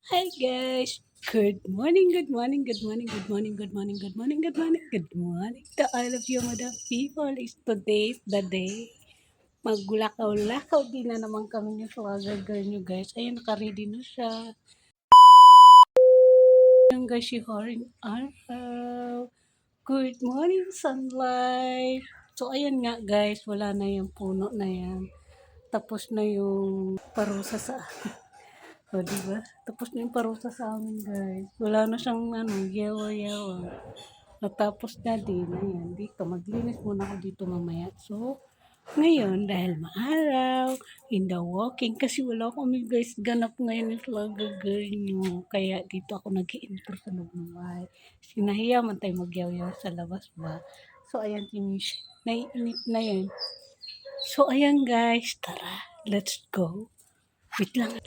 Hi guys. Good morning, good morning, good morning, good morning, good morning, good morning, good morning, good morning to all of you madam people. Is today's the day. Maglakaw-lakaw din na naman kami ni vlogger girl nyo guys. Ayun, nakaready na siya. Ayun guys, si Horing araw. Good morning, sunlight. So ayun nga guys, wala na yung puno na yan. Tapos na yung parusa sa O, di ba? Tapos na yung parusa sa amin, guys. Wala na siyang, yawa-yawa. Natapos na din. Ayan, dito. Maglinis muna ako dito mamaya. So, ngayon, dahil maaraw, in the walking, kasi wala kami, guys, ganap ngayon yung vlogger girl nyo. Kaya dito ako nag-i-intro sa loob ng bahay. Sinahiya man tayo magyaw-yaw sa labas ba? So, ayan, si Mish. Naiinit na yan. So, ayan, guys. Tara, let's go. Wait lang.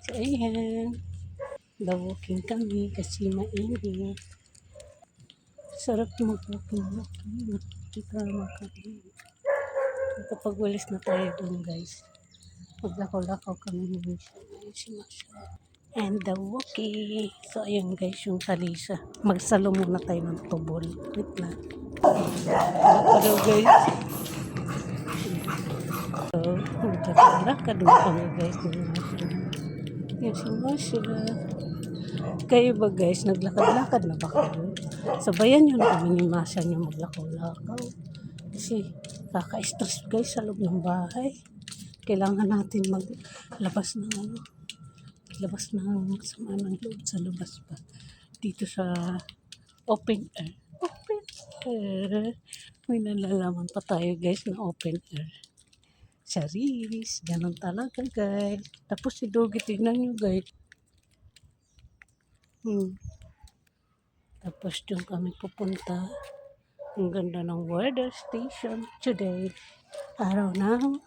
So, ayan. Walking kami kasi mainit. Sarap mag-walking. Kita makain. Kapag walis na tayo dun guys, maglakaw-lakaw kami ni Masha. And the walking. So ayan guys yung salisa. Magsalo muna tayo ng tubol. Wait lang. Hello guys. So, maglakaw-lakad na kami guys. Yan si Masha. Kayo ba guys, naglakad-lakad na ba kayo? Sabayan nyo na kami ni Masha niya maglakaw-lakaw. Kasi kaka-stress guys sa loob ng bahay. Kailangan natin maglabas ng labas ng sama ng loob sa labas pa. Dito sa open air. Open air. May nalalaman pa tayo guys na open air. Charis, ganun talaga guys. Tapos si Dogi, tignan nyo guys. Tapos doon kami pupunta. Ang ganda ng weather station today. Araw ng...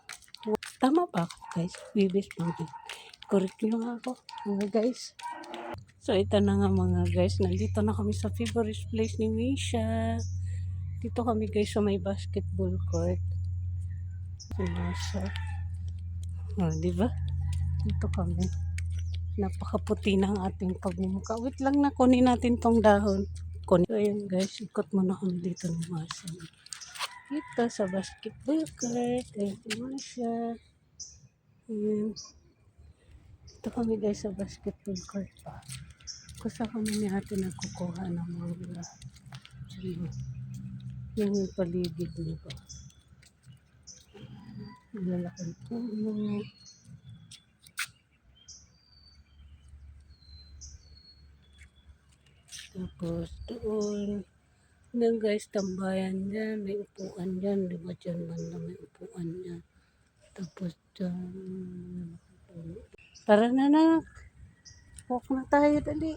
Tama ba ako guys? Bibis pang correct nyo nga ako mga guys. So ito na nga mga guys. Nandito na kami sa favorite place ni Misha. Dito kami guys sa may basketball court. Si Masha. Diba? Dito kami. Napakaputi ng ating pagmumukha. Wait lang na kunin natin tong dahon. So ayan guys, ikot muna kami dito ni Masha. Dito sa basketball court. Ayan si Masha. Ayan. Dito kami guys sa basketball court pa. Kusa kami ni ate nagkukuha ng mga yung paligid nito. Lalakad puno. Tapos doon. Yan guys, tambayan dyan. May upuan dyan. Diba dyan man na may upuan dyan. Tapos dyan. Tara na na. Walk na tayo dali.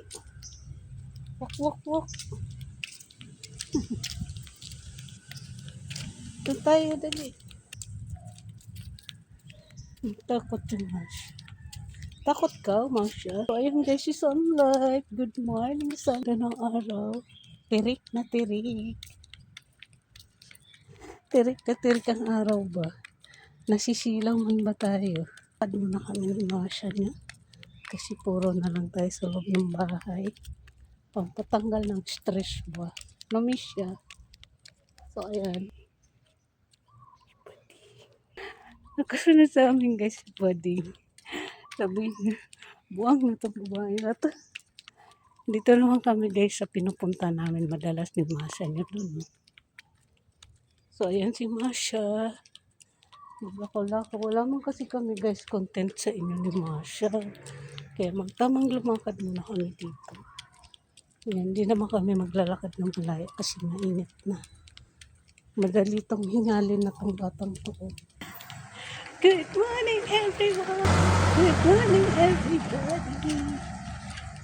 Walk, walk, walk. Doon tayo dali. Takot yung Masha. Takot ka, Masha? So, ayun guys, si sunlight. Good morning, sun. Ng araw. Tirik na tirik. Tirik na tirik ang araw ba? Nasisilaw man ba tayo? Pad mo na kami ng Masha niya. Kasi puro na lang tayo sa loob ng bahay. Pampatanggal ng stress ba? Namiss siya. So, ayan. Nakasunod sa amin guys, si Buddy. Sabi niya, buwang na itong babae na to. Dito naman kami guys sa pinupunta namin madalas ni Masha niya doon. So ayan si Masha. Maglakaw-lakaw. Wala man kasi kami guys content sa inyo ni Masha. Kaya magtamang lumakad muna kami dito. Ayan, hindi naman kami maglalakad ng malayo kasi mainit na. Madali itong hingalin na itong batang to. Good morning everyone! Good morning everybody!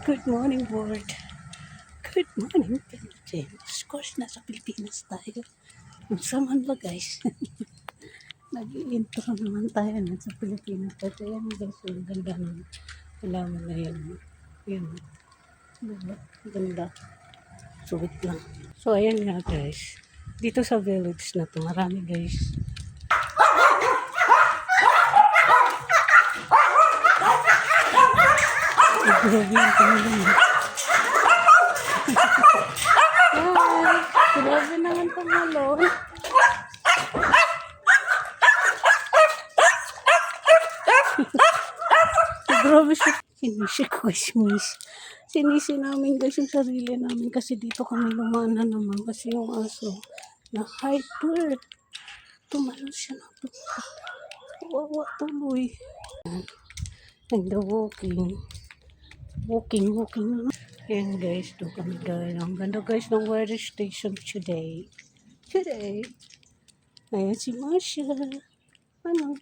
Good morning world! Good morning Philippines! Of course, nasa Pilipinas tayo. Kung saman ba guys? Nag-i-intro naman tayo sa Pilipinas. Kasi yan guys, yung ganda ng halaman na yan. Yan. Ganda. Suwit lang. So ayan nga guys. Dito sa village na to, marami guys. Grabe yung pangalan. Ay, grabe naman pangalan. Grabe siya. Sinisi ko guys, sinisi namin guys yung sarili namin kasi dito kami lumana naman kasi yung aso na hyper. Tumalo siya na to. Wawa tuloy. And the walking. Walking. Ayan guys, doon kami dahil. Ang ganda guys ng weather station today. Ayan si Masha. Ano?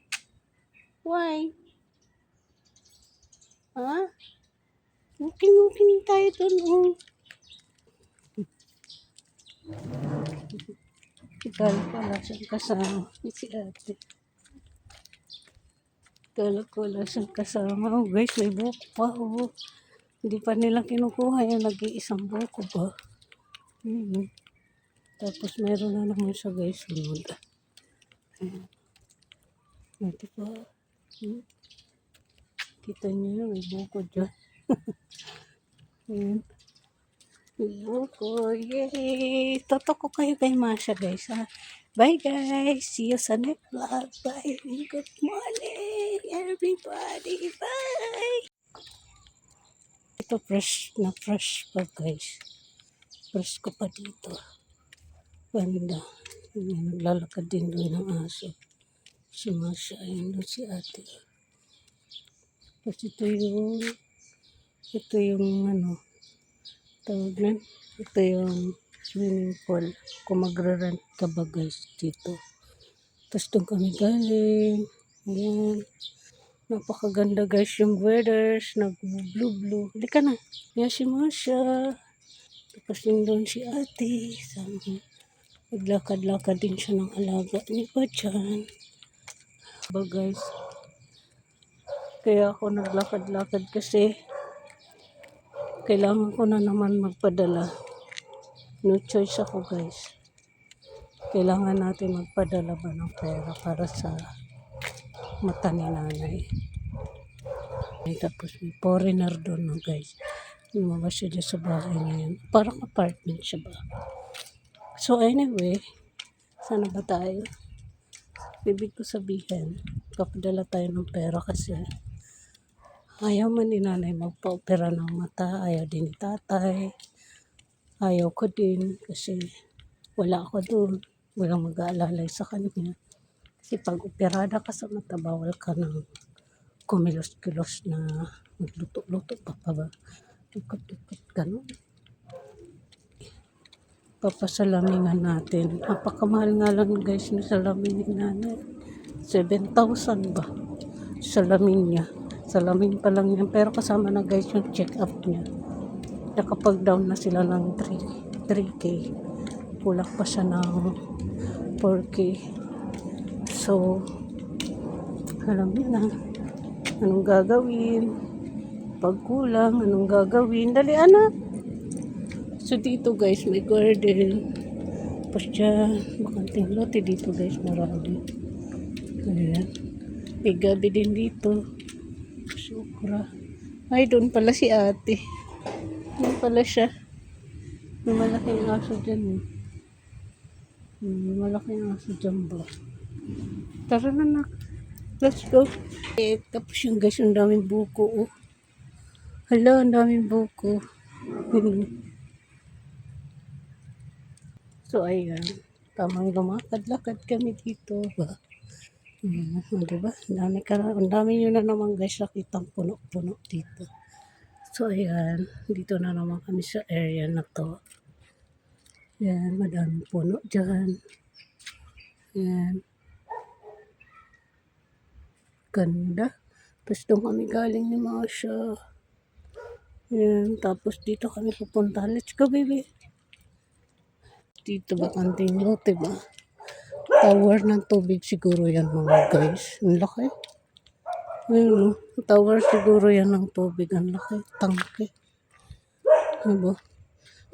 Why? Ha? Walking tayo doon. Oh. Ikala ko wala siyang kasama. Si ate. Ikala ko wala siyang kasama. Oh guys, may buhok pa. Oh. Hindi pa nila kinukuha yung nag-iisang buko ba. Tapos meron na naman siya guys. Sunod. Ito pa. Kita niyo may buko dyan. Ayan. May buko. Yay! Toto ko kayo kay Masha guys. Ha? Bye guys. See you sa next vlog. Bye. Good morning everybody. Bye. Ito fresh pa guys. Fresh ko pa dito. Banda. Naglalakad din doon ng aso. Si Masha. Ayun doon si ate. Tapos ito yung ano. Tawag na. Ito yung swimming pool. Kung magra-rent ka ba guys dito. Tapos doon kami galing. Ayan. Napakaganda guys yung weathers. Nag-blue. Halika na. Yan si Masha. Tapos yung doon si ate. Naglakad-lakad din siya ng alaga ni pa dyan. Ba guys. Kaya ako naglakad-lakad kasi kailangan ko na naman magpadala. No choice ako guys. Kailangan natin magpadala ba ng pera para sa mata ni nanay. Tapos may foreigner doon no guys. Lumabas siya dyan sa bahay na yun. Parang apartment siya ba. So anyway, sana ba tayo? Ibig ko sabihin, papadala tayo ng pera kasi ayaw man ni nanay magpa-opera ng mata. Ayaw din ni tatay. Ayaw ko din kasi wala ako doon. Walang mag-aalalay sa kanya. Kasi pag operada ka sa mata, bawal ka ng kumilos-kilos na magluto-luto pa ba. Ikot-ikot ganun. Papasalamingan natin. Napakamahal nga lang guys na salamin ni nanay. 7,000 ba? Salamin niya. Salamin pa lang yan. Pero kasama na guys yung check-up niya. Nakapag-down na sila ng 3K. Kulang pa siya ng 4K. So, alam niyo na. Anong gagawin? Pag kulang, anong gagawin? Dali anak! So, dito guys, may garden. Tapos dyan, bakanting lote dito guys, marami. Ayan. May gabi din dito. Sukra. Ay, doon pala si ate. Doon pala siya. May malaking aso dyan. May malaking aso dyan ba? Tara na nak. Let's go. Tapos yung guys, yung daming buko. Oh. Hala, ang daming buko. So, ayan. Tamang lumakad-lakad kami dito ba? Diba? Ang dami nyo na naman guys nakitang puno-puno dito. So, ayan. Dito na naman kami sa area na to. Ayan, madaming puno dyan. Ayan. Ganda. Tapos doon kami galing ni Masha. Ayan. Tapos dito kami pupunta. Let's go, baby. Dito ba kanting lote ba? Tower ng tubig siguro yan mga guys. Ang laki. Ayun, tower siguro yan ng tubig. Ang laki. Tangke. Diba?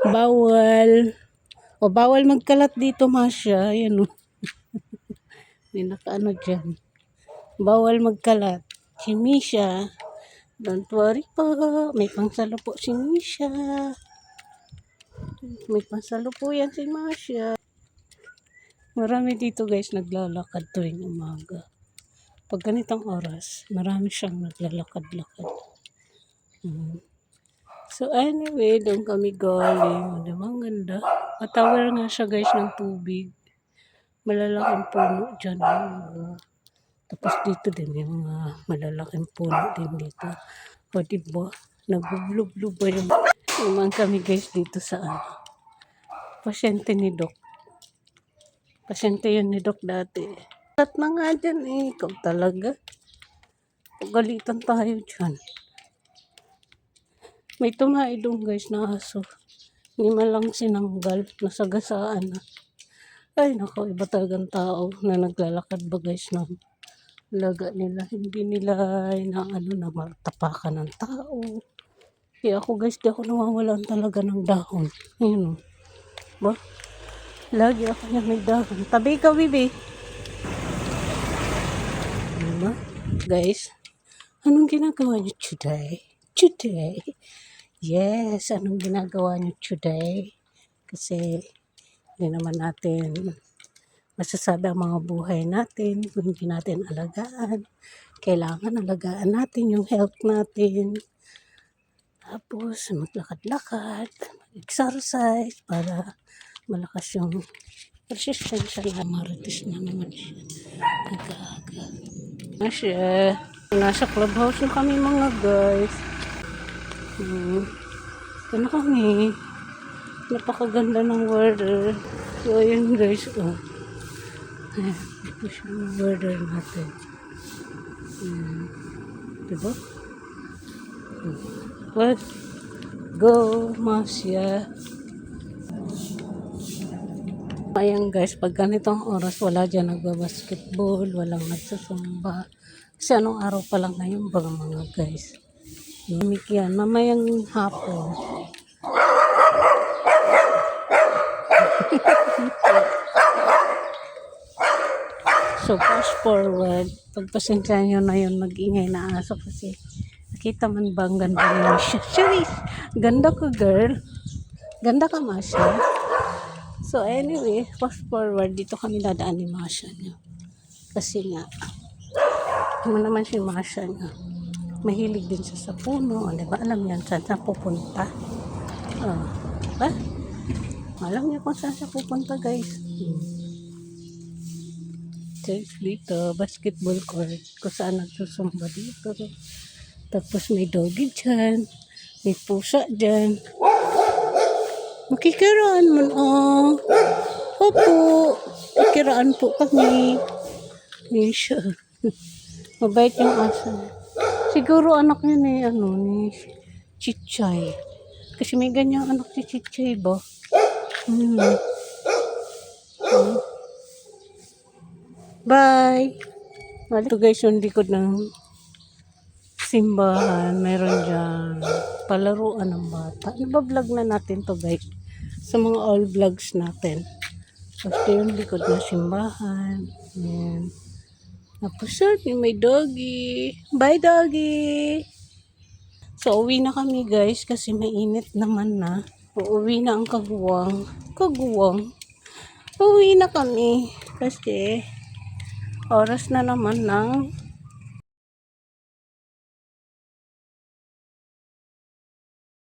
Bawal. O bawal magkalat dito Masha. Ayan o. May nakaano dyan. Bawal magkalat. Si Misha. Don't worry po. May pangsalo po si Misha. May pangsalo po yan si Masha. Marami dito guys naglalakad tuwing umaga. Pag ganitong oras, marami siyang naglalakad-lakad. So anyway, doon kami galing. Diba, ang ganda. Patawar nga siya guys ng tubig. Malalaking puno dyan. Tapos dito din yung malalaking puno din dito. O diba, nagbublub-blub ba yung naman kami guys dito sa pasyente ni Doc. Pasyente yun ni Doc dati. At na nga dyan ikaw talaga. Pagalitan tayo dyan. May tumae doon guys na aso. Hindi man lang sinanggal, nasagasaan na. Ay nako, iba talagang tao na naglalakad ba guys ng laga nila. Hindi nila na martapakan ng tao. Kaya ako guys, di ako nawawalan talaga ng dahon. Yun o. Ba? Lagi ako niya may dahon. Tabi ka, bibi. Diba? Guys, anong ginagawa niyo today? Today? Yes, anong ginagawa niyo today? Kasi hindi naman natin masasabi ang mga buhay natin kung hindi natin alagaan. Kailangan alagaan natin yung health natin. Tapos maglakad-lakad, mag-exercise para malakas yung resistensya na. Marites na naman siya. Aga-aga. Nasa clubhouse na kami mga guys. Ito na kami. Napakaganda ng weather. So yun guys. Ayan. Ito siya yung weather natin. Diba? Let's go, Masya. Ayan guys, pag ganitong oras, wala dyan nagbabasketball, walang nagsusumba. Kasi anong araw pa lang ngayon ba mga guys? Lumik yan, mamayang hapon. So, fast forward. Pagpasensya nyo na yun, mag-ingay na aso kasi nakita man ba ang ganda ni Masha? Serious! Ganda ko, girl. Ganda ka, Masha. So, anyway, fast forward. Dito kami dadaan ni Masha niya. Kasi nga, ano naman si Masha niya. Mahilig din siya sa puno. Diba? Alam yan saan siya pupunta. Diba? Alam niya kung saan siya pupunta, guys. Dito, basketball court. Kung saan nagsusumba dito. Tapos may doggy dyan. May pusa dyan. Makikiraan man, Opo. Makikiraan po kami. Misha. Mabait yung aso. Siguro anak niya ni Chichay. Kasi may ganyang anak si Chichay ba? Bye! Ito guys, yung likod ng simbahan. Meron dyan palaruan ng bata. Nabablog na natin to guys. Sa mga all vlogs natin. Tapos yung likod ng simbahan. Ayan. Tapos yun, may doggy. Bye doggy! So, uwi na kami guys kasi mainit naman na. Uuwi na ang kaguwang. Uwi na kami kasi oras na naman ng